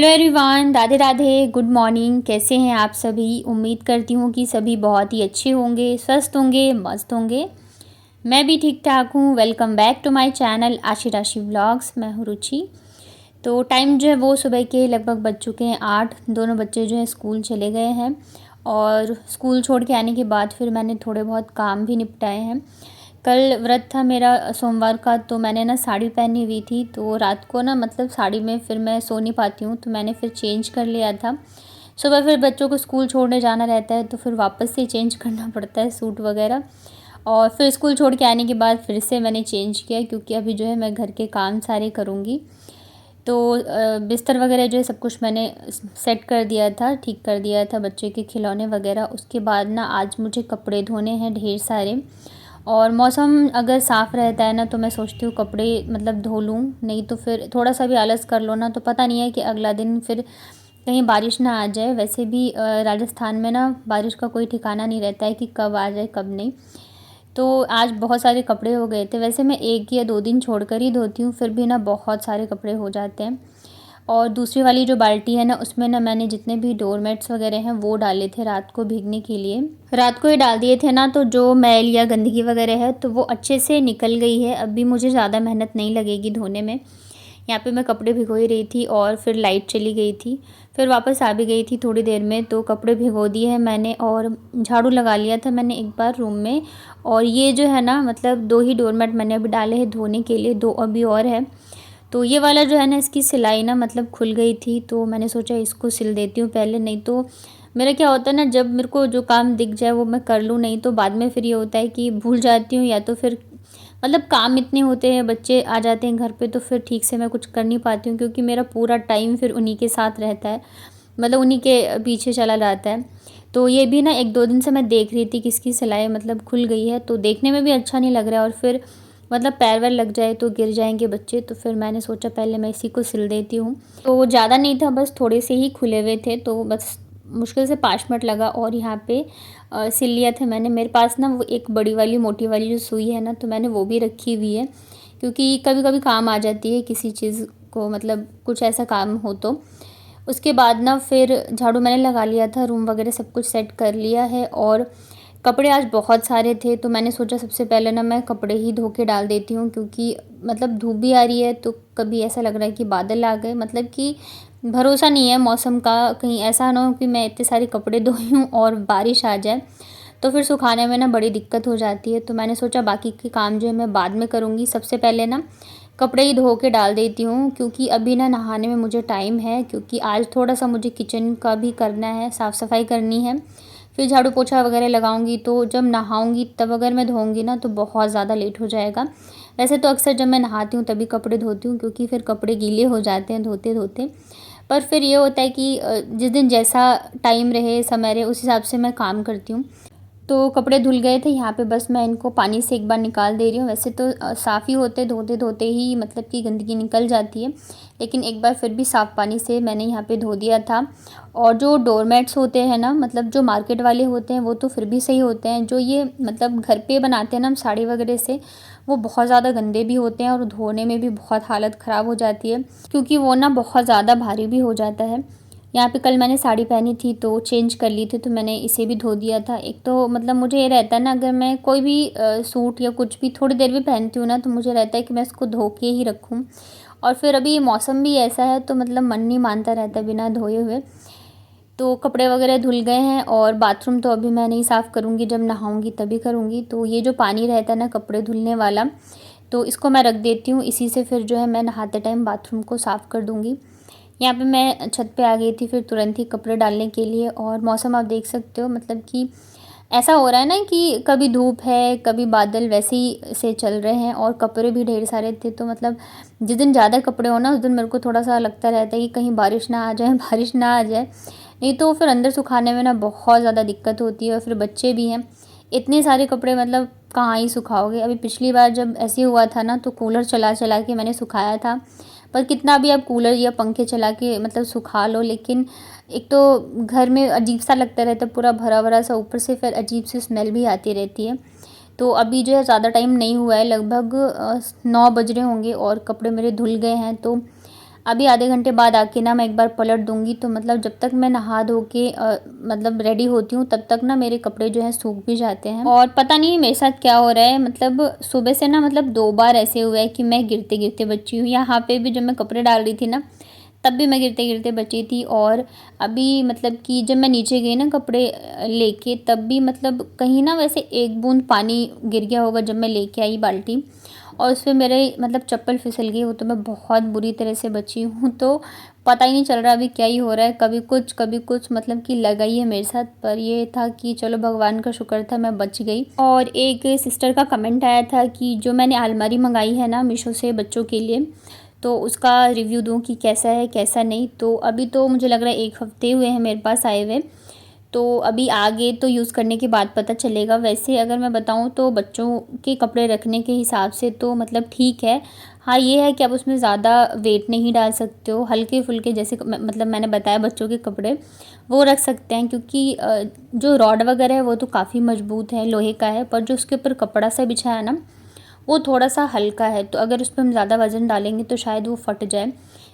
Hello everyone, Radhe Radhe, good morning. कैसे हैं आप सभी? उम्मीद करती हूँ कि सभी बहुत ही अच्छे होंगे, स्वस्थ होंगे, मस्त होंगे। मैं भी ठीक ठाक हूँ। Welcome back to my channel Ashi Rashi vlogs. मैं हूँ रुचि। तो टाइम जो है वो सुबह के लगभग बज चुके हैं 8। दोनों बच्चे जो हैं स्कूल चले गए हैं और स्कूल छोड़ के आने के बाद फिर मैंने थोड़े बहुत काम भी निपटाए हैं। कल व्रत था मेरा सोमवार का, तो मैंने ना साड़ी पहनी हुई थी, तो रात को ना मतलब साड़ी में फिर मैं सो नहीं पाती हूँ, तो मैंने फिर चेंज कर लिया था। सुबह फिर बच्चों को स्कूल छोड़ने जाना रहता है, तो फिर वापस से चेंज करना पड़ता है सूट वगैरह। और फिर स्कूल छोड़ के आने के बाद फिर से मैंने चेंज किया, क्योंकि अभी जो है मैं घर के काम सारे करूँगी। तो बिस्तर वगैरह जो है सब कुछ मैंने सेट कर दिया था, ठीक कर दिया था, बच्चे के खिलौने वगैरह। उसके बाद ना आज मुझे कपड़े धोने हैं ढेर सारे। और मौसम अगर साफ़ रहता है ना तो मैं सोचती हूँ कपड़े मतलब धो लूँ, नहीं तो फिर थोड़ा सा भी आलस कर लो ना तो पता नहीं है कि अगला दिन फिर कहीं बारिश ना आ जाए। वैसे भी राजस्थान में ना बारिश का कोई ठिकाना नहीं रहता है कि कब आ जाए कब नहीं। तो आज बहुत सारे कपड़े हो गए थे। वैसे मैं 1 या 2 दिन छोड़कर ही धोती हूँ, फिर भी ना बहुत सारे कपड़े हो जाते हैं। और दूसरी वाली जो बाल्टी है ना उसमें ना मैंने जितने भी डोरमेट्स वगैरह हैं वो डाले थे रात को भीगने के लिए। रात को ये डाल दिए थे ना तो जो मैल या गंदगी वगैरह है तो वो अच्छे से निकल गई है। अभी मुझे ज़्यादा मेहनत नहीं लगेगी धोने में। यहाँ पे मैं कपड़े भिगो ही रही थी और फिर लाइट चली गई थी। फिर वापस आ भी गई थी थोड़ी देर में, तो कपड़े भिगो दिए हैं मैंने और झाड़ू लगा लिया था मैंने एक बार रूम में। और ये जो है ना मतलब 2 ही डोरमेट मैंने अभी डाले हैं धोने के लिए, 2 अभी और है। तो ये वाला जो है ना इसकी सिलाई ना मतलब खुल गई थी, तो मैंने सोचा इसको सिल देती हूँ पहले। नहीं तो मेरा क्या होता है ना, जब मेरे को जो काम दिख जाए वो मैं कर लूँ, नहीं तो बाद में फिर ये होता है कि भूल जाती हूँ, या तो फिर मतलब काम इतने होते हैं, बच्चे आ जाते हैं घर पे, तो फिर ठीक से मैं कुछ कर नहीं पाती हूँ, क्योंकि मेरा पूरा टाइम फिर उन्हीं के साथ रहता है, मतलब उन्हीं के पीछे चला जाता है। तो ये भी ना 1-2 दिन से मैं देख रही थी कि इसकी सिलाई मतलब खुल गई है, तो देखने में भी अच्छा नहीं लग रहा है, और फिर मतलब पैर वैर लग जाए तो गिर जाएंगे बच्चे, तो फिर मैंने सोचा पहले मैं इसी को सिल देती हूँ। तो ज़्यादा नहीं था, बस थोड़े से ही खुले हुए थे, तो बस मुश्किल से 5 मिनट लगा और यहाँ पे सिल लिया था मैंने। मेरे पास ना वो एक बड़ी वाली मोटी वाली जो सुई है ना, तो मैंने वो भी रखी हुई है, क्योंकि कभी कभी काम आ जाती है किसी चीज़ को, मतलब कुछ ऐसा काम हो तो। उसके बाद ना फिर झाड़ू मैंने लगा लिया था, रूम वगैरह सब कुछ सेट कर लिया है। और कपड़े आज बहुत सारे थे, तो मैंने सोचा सबसे पहले ना मैं कपड़े ही धो के डाल देती हूँ, क्योंकि मतलब धूप भी आ रही है, तो कभी ऐसा लग रहा है कि बादल आ गए, मतलब कि भरोसा नहीं है मौसम का, कहीं ऐसा ना हो कि मैं इतने सारे कपड़े धोई हूँ और बारिश आ जाए, तो फिर सुखाने में ना बड़ी दिक्कत हो जाती है। तो मैंने सोचा बाकी के काम जो है मैं बाद में करूँगी, सबसे पहले ना कपड़े ही धो के डाल देती हूँ, क्योंकि अभी ना नहाने में मुझे टाइम है, क्योंकि आज थोड़ा सा मुझे किचन का भी करना है, साफ़ सफाई करनी है। फिर झाड़ू पोछा वगैरह लगाऊंगी, तो जब नहाऊंगी तब अगर मैं धोऊंगी ना तो बहुत ज़्यादा लेट हो जाएगा। वैसे तो अक्सर जब मैं नहाती हूँ तभी कपड़े धोती हूँ, क्योंकि फिर कपड़े गीले हो जाते हैं धोते धोते। पर फिर ये होता है कि जिस दिन जैसा टाइम रहे, समय रहे, उस हिसाब से मैं काम करती हूँ। तो कपड़े धुल गए थे यहाँ पे, बस मैं इनको पानी से एक बार निकाल दे रही हूँ। वैसे तो साफ़ ही होते, धोते धोते ही मतलब कि गंदगी निकल जाती है, लेकिन एक बार फिर भी साफ़ पानी से मैंने यहाँ पे धो दिया था। और जो डोरमेट्स होते हैं ना, मतलब जो मार्केट वाले होते हैं वो तो फिर भी सही होते हैं, जो ये मतलब घर पे बनाते हैं ना हम साड़ी वगैरह से, वो बहुत ज़्यादा गंदे भी होते हैं और धोने में भी बहुत हालत ख़राब हो जाती है, क्योंकि वो ना बहुत ज़्यादा भारी भी हो जाता है। यहाँ पे कल मैंने साड़ी पहनी थी तो चेंज कर ली थी, तो मैंने इसे भी धो दिया था। एक तो मतलब मुझे ये रहता है ना, अगर मैं कोई भी सूट या कुछ भी थोड़ी देर भी पहनती हूँ ना, तो मुझे रहता है कि मैं इसको धो के ही रखूँ। और फिर अभी मौसम भी ऐसा है, तो मतलब मन नहीं मानता रहता बिना धोए हुए। तो कपड़े वगैरह धुल गए हैं, और बाथरूम तो अभी मैं नहीं साफ़ करूँगी, जब नहाऊँगी तभी करूँगी। तो ये जो पानी रहता है ना कपड़े धुलने वाला, तो इसको मैं रख देती हूँ, इसी से फिर जो है मैं नहाते टाइम बाथरूम को साफ़ कर दूँगी। यहाँ पे मैं छत पे आ गई थी फिर तुरंत ही कपड़े डालने के लिए। और मौसम आप देख सकते हो, मतलब कि ऐसा हो रहा है ना कि कभी धूप है कभी बादल, वैसे ही से चल रहे हैं। और कपड़े भी ढेर सारे थे, तो मतलब जिस दिन ज़्यादा कपड़े हो ना उस दिन मेरे को थोड़ा सा लगता रहता है कि कहीं बारिश ना आ जाए बारिश ना आ जाए, नहीं तो फिर अंदर सुखाने में ना बहुत ज़्यादा दिक्कत होती है। और फिर बच्चे भी हैं, इतने सारे कपड़े मतलब कहाँ ही सुखाओगे। अभी पिछली बार जब ऐसे हुआ था ना, तो कूलर चला चला के मैंने सुखाया था, पर कितना भी आप कूलर या पंखे चला के मतलब सुखा लो, लेकिन एक तो घर में अजीब सा लगता रहता है, पूरा भरा भरा सा, ऊपर से फिर अजीब सी स्मेल भी आती रहती है। तो अभी जो है ज़्यादा टाइम नहीं हुआ है, लगभग 9 बज रहे होंगे और कपड़े मेरे धुल गए हैं। तो अभी आधे घंटे बाद आके ना मैं एक बार पलट दूँगी, तो मतलब जब तक मैं नहा धो के मतलब रेडी होती हूँ तब तक ना मेरे कपड़े जो हैं सूख भी जाते हैं। और पता नहीं मेरे साथ क्या हो रहा है, मतलब सुबह से ना मतलब 2 बार ऐसे हुआ है कि मैं गिरते-गिरते बची हूँ। यहाँ पे भी जब मैं कपड़े डाल रही थी ना, तब भी मैं गिरते-गिरते बची थी। और अभी मतलब कि जब मैं नीचे गई ना कपड़े लेके, तब भी मतलब कहीं ना वैसे एक बूँद पानी गिर गया होगा जब मैं लेके आई बाल्टी, और उसमें मेरे मतलब चप्पल फिसल गई, वो तो मैं बहुत बुरी तरह से बची हूँ। तो पता ही नहीं चल रहा अभी क्या ही हो रहा है, कभी कुछ मतलब कि लगा ही है मेरे साथ। पर ये था कि चलो भगवान का शुक्र था मैं बच गई। और एक सिस्टर का कमेंट आया था कि जो मैंने अलमारी मंगाई है ना मीशो से बच्चों के लिए, तो उसका रिव्यू दूँ कि कैसा है कैसा नहीं। तो अभी तो मुझे लग रहा है 1 हफ़्ते हुए हैं मेरे पास आए हुए, तो अभी आगे तो यूज़ करने के बाद पता चलेगा। वैसे अगर मैं बताऊँ तो बच्चों के कपड़े रखने के हिसाब से तो मतलब ठीक है। हाँ, ये है कि आप उसमें ज़्यादा वेट नहीं डाल सकते हो, हल्के-फुल्के जैसे मतलब मैंने बताया बच्चों के कपड़े वो रख सकते हैं, क्योंकि जो रॉड वगैरह है वो तो काफ़ी मजबूत है, लोहे का है, पर जो उसके ऊपर कपड़ा सा बिछा है ना वो थोड़ा-सा हल्का है, तो अगर उस पे हम ज़्यादा वज़न डालेंगे तो शायद वो फट जाए,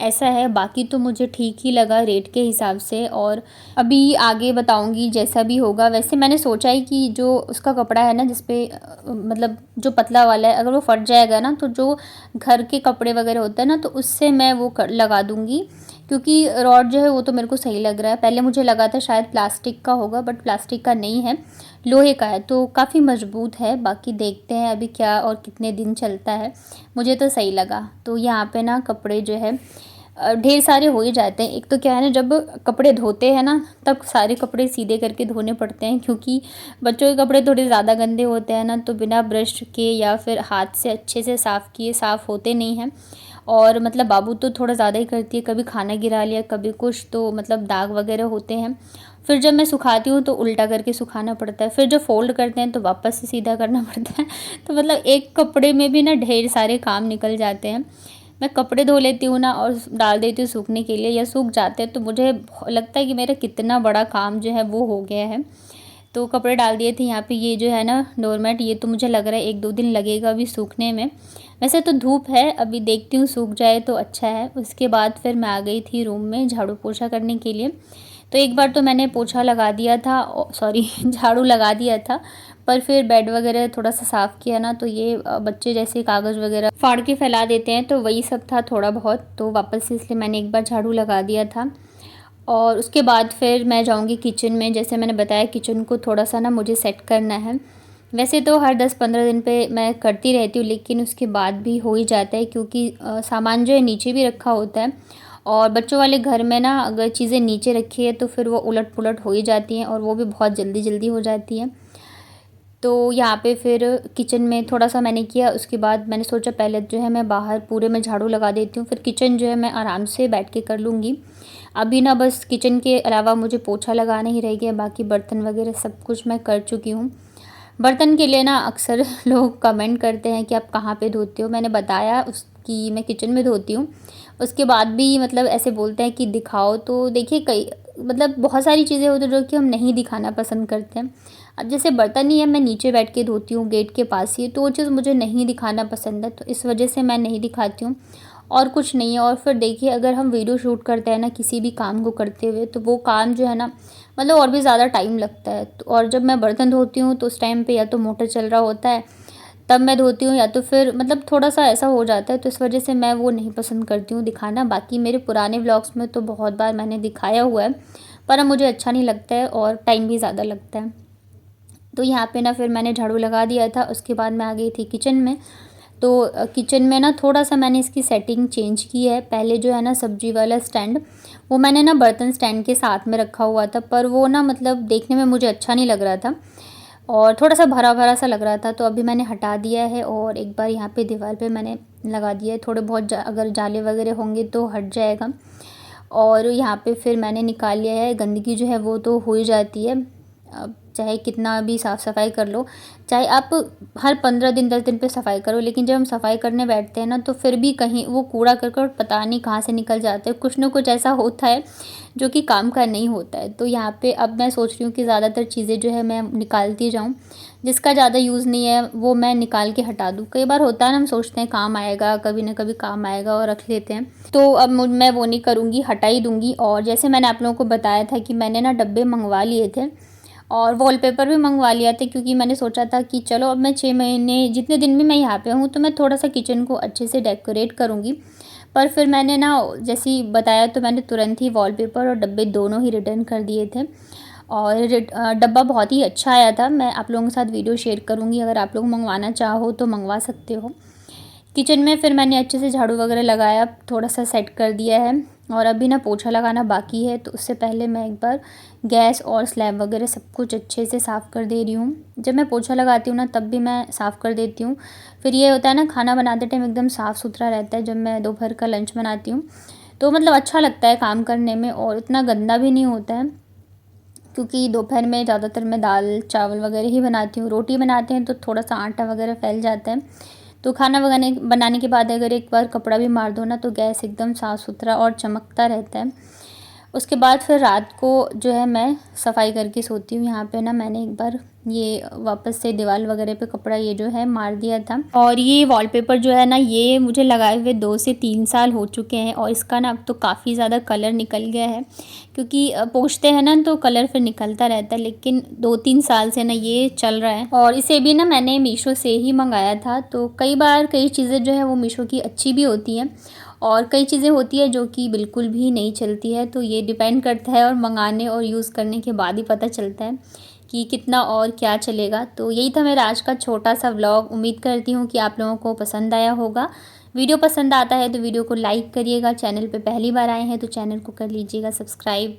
ऐसा है। बाकी तो मुझे ठीक ही लगा रेट के हिसाब से। और अभी आगे बताऊँगी जैसा भी होगा। वैसे मैंने सोचा है कि जो उसका कपड़ा है ना जिस पे मतलब जो पतला वाला है, अगर वो फट जाएगा ना तो जो घर के कपड़े वगैरह होते हैं ना तो उससे मैं वो लगा दूँगी, क्योंकि रॉड जो है वो तो मेरे को सही लग रहा है। पहले मुझे लगा था शायद प्लास्टिक का होगा, बट प्लास्टिक का नहीं है, लोहे का है, तो काफ़ी मजबूत है। बाकी देखते हैं अभी क्या और कितने दिन चलता है, मुझे तो सही लगा। तो यहाँ पे ना कपड़े जो है ढेर सारे हो ही जाते हैं। एक तो क्या है ना, जब कपड़े धोते हैं ना तब सारे कपड़े सीधे करके धोने पड़ते हैं, क्योंकि बच्चों के कपड़े थोड़े ज़्यादा गंदे होते हैं ना, तो बिना ब्रश के या फिर हाथ से अच्छे से साफ़ किए साफ़ होते नहीं हैं। और मतलब बाबू तो थोड़ा ज़्यादा ही करती है, कभी खाना गिरा लिया कभी कुछ, तो मतलब दाग वगैरह होते हैं। फिर जब मैं सुखाती हूँ तो उल्टा करके सुखाना पड़ता है, फिर जब फ़ोल्ड करते हैं तो वापस से सीधा करना पड़ता है। तो मतलब एक कपड़े में भी ना ढेर सारे काम निकल जाते हैं। मैं कपड़े धो लेती हूँ ना और डाल देती हूँ सूखने के लिए, या सूख जाते हैं तो मुझे लगता है कि मेरा कितना बड़ा काम जो है वो हो गया है। तो कपड़े डाल दिए थे यहाँ पे, ये जो है ना डोरमेट, ये तो मुझे लग रहा है 1-2 दिन लगेगा अभी सूखने में। वैसे तो धूप है, अभी देखती हूँ सूख जाए तो अच्छा है। उसके बाद फिर मैं आ गई थी रूम में झाड़ू पोछा करने के लिए। तो एक बार तो मैंने पोछा लगा दिया था, सॉरी झाड़ू लगा दिया था, पर फिर बेड वगैरह थोड़ा-सा साफ़ किया ना तो ये बच्चे जैसे कागज़ वगैरह फाड़ के फैला देते हैं, तो वही सब था थोड़ा बहुत, तो वापस से इसलिए मैंने एक बार झाड़ू लगा दिया था। और उसके बाद फिर मैं जाऊँगी किचन में। जैसे मैंने बताया किचन को थोड़ा-सा ना मुझे सेट करना है। वैसे तो हर 10-15 दिन पे मैं करती रहती हूँ, लेकिन उसके बाद भी हो ही जाता है, क्योंकि सामान जो है नीचे भी रखा होता है, और बच्चों वाले घर में ना अगर चीज़ें नीचे रखी है तो फिर वो उलट-पुलट हो ही जाती हैं, और वो भी बहुत जल्दी-जल्दी हो जाती हैं। तो यहाँ पे फिर किचन में थोड़ा-सा मैंने किया, उसके बाद मैंने सोचा पहले जो है मैं बाहर पूरे में झाड़ू लगा देती हूँ, फिर किचन जो है मैं आराम से बैठ के कर लूँगी। अभी ना बस किचन के अलावा मुझे पोछा लगाना ही रह गया, बाकी बर्तन वगैरह सब कुछ मैं कर चुकी हूँ। बर्तन के लिए ना अक्सर लोग कमेंट करते हैं कि आप कहाँ पे धोते हो? मैंने बताया कि मैं किचन में धोती हूँ। उसके बाद भी मतलब ऐसे बोलते हैं कि दिखाओ, तो देखिए कई मतलब बहुत सारी चीज़ें होती हैं जो कि हम नहीं दिखाना पसंद करते हैं। अब जैसे बर्तन ही है, मैं नीचे बैठ के धोती हूँ गेट के पास ही, तो वो चीज़ मुझे नहीं दिखाना पसंद है, तो इस वजह से मैं नहीं दिखाती हूँ, और कुछ नहीं है। और फिर देखिए अगर हम वीडियो शूट करते हैं ना किसी भी काम को करते हुए, तो वो काम जो है ना मतलब और भी ज़्यादा टाइम लगता है। तो और जब मैं बर्तन धोती हूँ तो उस टाइम पे या तो मोटर चल रहा होता है तब मैं धोती हूँ, या तो फिर मतलब थोड़ा-सा ऐसा हो जाता है, तो इस वजह से मैं वो नहीं पसंद करती हूँ दिखाना। बाकी मेरे पुराने व्लॉग्स में तो बहुत बार मैंने दिखाया हुआ है, पर अब मुझे अच्छा नहीं लगता है और टाइम भी ज़्यादा लगता है। तो यहाँ पे ना फिर मैंने झाड़ू लगा दिया था, उसके बाद मैं आ गई थी किचन में। तो किचन में ना थोड़ा-सा मैंने इसकी सेटिंग चेंज की है। पहले जो है ना सब्ज़ी वाला स्टैंड, वो मैंने ना बर्तन स्टैंड के साथ में रखा हुआ था, पर वो ना मतलब देखने में मुझे अच्छा नहीं लग रहा था, और थोड़ा-सा भरा-भरा सा लग रहा था, तो अभी मैंने हटा दिया है और एक बार यहाँ पे दीवार पे मैंने लगा दिया है। थोड़े बहुत अगर जाले वगैरह होंगे तो हट जाएगा। और यहाँ पे फिर मैंने निकाल लिया है, गंदगी जो है वो तो हो ही जाती है। अब चाहे कितना भी साफ़ सफाई कर लो, चाहे आप हर 15 दिन 10 दिन पे सफाई करो, लेकिन जब हम सफाई करने बैठते हैं ना तो फिर भी कहीं वो कूड़ा करकट पता नहीं कहाँ से निकल जाते हैं, कुछ ना कुछ ऐसा होता है जो कि काम का नहीं होता है। तो यहाँ पे अब मैं सोच रही हूँ कि ज़्यादातर चीज़ें जो है मैं निकालती जाऊँ, जिसका ज़्यादा यूज़ नहीं है वो मैं निकाल के हटा दूँ। कई बार होता है ना, हम सोचते हैं काम आएगा, कभी ना कभी काम आएगा और रख लेते हैं। तो अब मैं वो नहीं करूँगी, हटा ही दूँगी। और जैसे मैंने आप लोगों को बताया था कि मैंने ना डब्बे मंगवा लिए थे और वॉलपेपर भी मंगवा लिया था, क्योंकि मैंने सोचा था कि चलो अब मैं 6 महीने जितने दिन भी मैं यहाँ पे हूँ तो मैं थोड़ा सा किचन को अच्छे से डेकोरेट करूँगी। पर फिर मैंने ना जैसे ही बताया तो मैंने तुरंत ही वॉलपेपर और डब्बे दोनों ही रिटर्न कर दिए थे। और डब्बा बहुत ही अच्छा आया था। मैं आप लोगों के साथ वीडियो शेयर करूँगी, अगर आप लोग मंगवाना चाहो तो मंगवा सकते हो। किचन में फिर मैंने अच्छे से झाड़ू वगैरह लगाया, थोड़ा सा सेट कर दिया है और अभी ना पोछा लगाना बाकी है। तो उससे पहले मैं एक बार गैस और स्लैब वगैरह सब कुछ अच्छे से साफ़ कर दे रही हूँ। जब मैं पोछा लगाती हूँ ना तब भी मैं साफ़ कर देती हूँ। फिर ये होता है ना, खाना बनाते टाइम एकदम साफ़ सुथरा रहता है। जब मैं दोपहर का लंच बनाती हूँ तो मतलब अच्छा लगता है काम करने में और इतना गंदा भी नहीं होता है, क्योंकि दोपहर में ज़्यादातर मैं दाल चावल वगैरह ही बनाती हूँ। रोटी बनाते हैं तो थोड़ा सा आटा वगैरह फैल जाता है। तो खाना बनाने के बाद अगर एक बार कपड़ा भी मार दो ना तो गैस एकदम साफ़ सुथरा और चमकता रहता है। उसके बाद फिर रात को जो है मैं सफाई करके सोती हूँ। यहाँ पे ना मैंने एक बार ये वापस से दीवार वगैरह पे कपड़ा ये जो है मार दिया था। और ये वॉलपेपर जो है ना, ये मुझे लगाए हुए 2 से 3 साल हो चुके हैं और इसका ना अब तो काफ़ी ज़्यादा कलर निकल गया है, क्योंकि पोंछते हैं ना तो कलर फिर निकलता रहता है। लेकिन 2-3 साल से ना ये चल रहा है और इसे भी ना मैंने मीशो से ही मंगाया था। तो कई बार कई चीज़ें जो है वो मीशो की अच्छी भी होती हैं और कई चीज़ें होती है जो कि बिल्कुल भी नहीं चलती है। तो ये डिपेंड करता है और मंगाने और यूज़ करने के बाद ही पता चलता है कि कितना और क्या चलेगा। तो यही था मेरा आज का छोटा सा व्लॉग। उम्मीद करती हूँ कि आप लोगों को पसंद आया होगा। वीडियो पसंद आता है तो वीडियो को लाइक करिएगा। चैनल पे पहली बार आए हैं तो चैनल को कर लीजिएगा सब्सक्राइब।